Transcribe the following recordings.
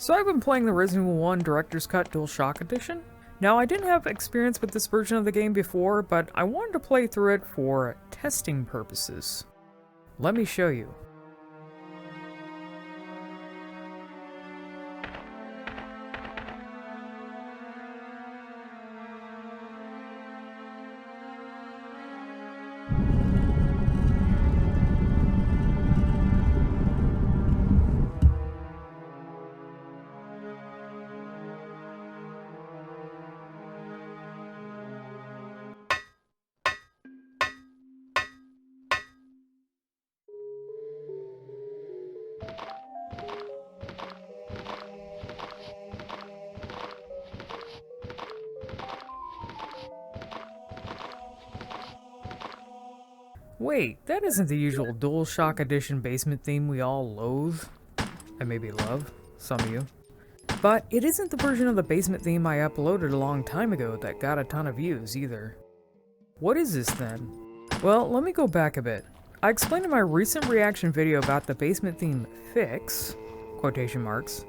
So I've been playing the Resident Evil 1 Director's Cut DualShock Edition. Now I didn't have experience with this version of the game before, but I wanted to play through it for testing purposes. Let me show you. Wait, that isn't the usual DualShock Edition basement theme we all loathe. And maybe love, some of you. But it isn't the version of the basement theme I uploaded a long time ago that got a ton of views either. What is this then? Well, let me go back a bit. I explained in my recent reaction video about the basement theme fix, quotation marks,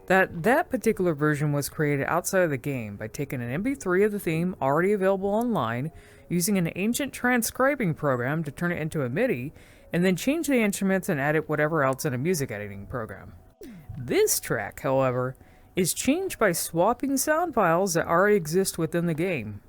that particular version was created outside of the game by taking an MP3 of the theme already available online, using an ancient transcribing program to turn it into a MIDI, and then change the instruments and edit whatever else in a music editing program. This track, however, is changed by swapping sound files that already exist within the game.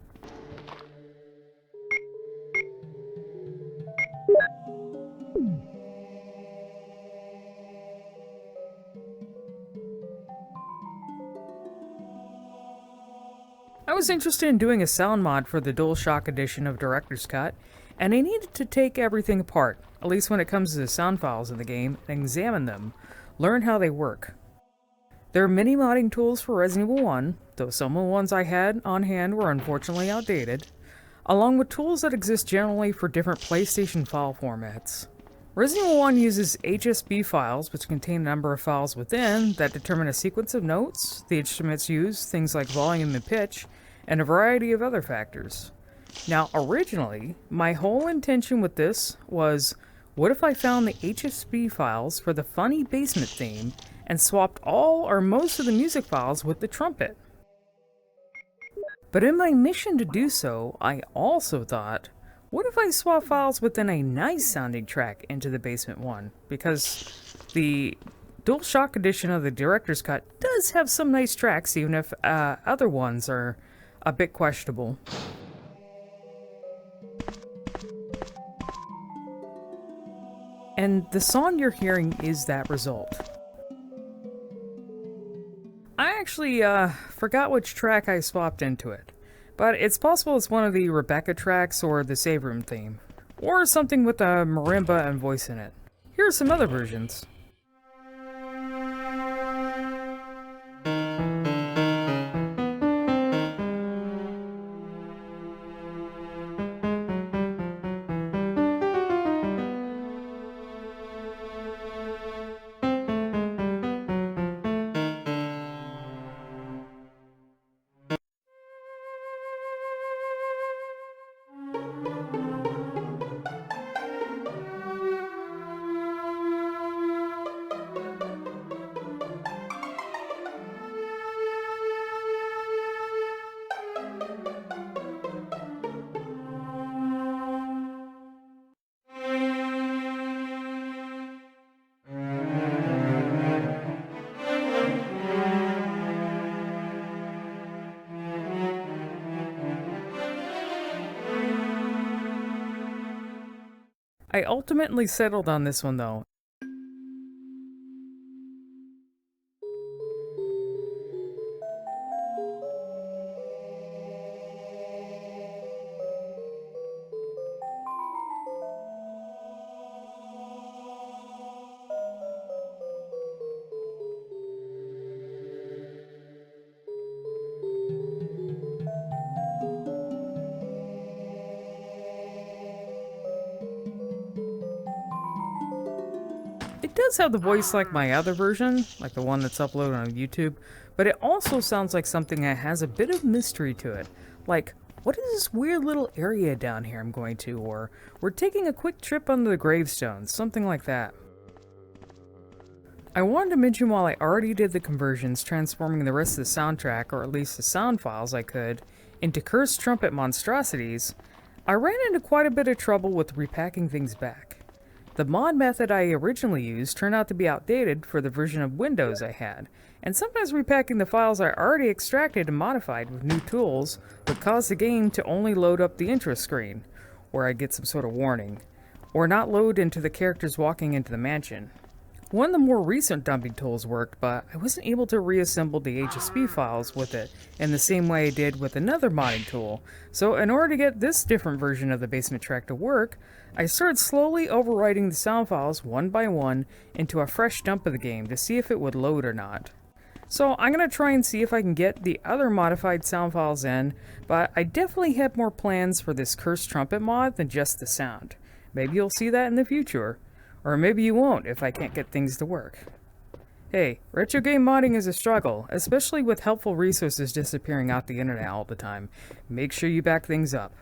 I was interested in doing a sound mod for the DualShock edition of Director's Cut, and I needed to take everything apart, at least when it comes to the sound files in the game, and examine them, learn how they work. There are many modding tools for Resident Evil 1, though some of the ones I had on hand were unfortunately outdated, along with tools that exist generally for different PlayStation file formats. Resident Evil 1 uses HSB files, which contain a number of files within that determine a sequence of notes, the instruments used, things like volume and pitch, and a variety of other factors. Now, originally, my whole intention with this was, what if I found the HSB files for the funny basement theme and swapped all or most of the music files with the trumpet? But in my mission to do so, I also thought, what if I swap files within a nice sounding track into the basement one? Because the DualShock edition of the Director's Cut does have some nice tracks, even if other ones are a bit questionable. And the song you're hearing is that result. I actually forgot which track I swapped into it, but it's possible it's one of the Rebecca tracks or the Save Room theme, or something with a marimba and voice in it. Here are some other versions. I ultimately settled on this one though. It does have the voice like my other version, like the one that's uploaded on YouTube, but it also sounds like something that has a bit of mystery to it. Like, what is this weird little area down here I'm going to? Or, we're taking a quick trip under the gravestones, something like that. I wanted to mention while I already did the conversions transforming the rest of the soundtrack, or at least the sound files I could, into cursed trumpet monstrosities, I ran into quite a bit of trouble with repacking things back. The mod method I originally used turned out to be outdated for the version of Windows I had, and sometimes repacking the files I already extracted and modified with new tools would cause the game to only load up the intro screen, where I'd get some sort of warning, or not load into the characters walking into the mansion. One of the more recent dumping tools worked, but I wasn't able to reassemble the HSP files with it in the same way I did with another modding tool, so in order to get this different version of the basement track to work, I started slowly overwriting the sound files one by one into a fresh dump of the game to see if it would load or not. So I'm going to try and see if I can get the other modified sound files in, but I definitely have more plans for this cursed trumpet mod than just the sound. Maybe you'll see that in the future. Or maybe you won't if I can't get things to work. Hey, retro game modding is a struggle, especially with helpful resources disappearing off the internet all the time. Make sure you back things up.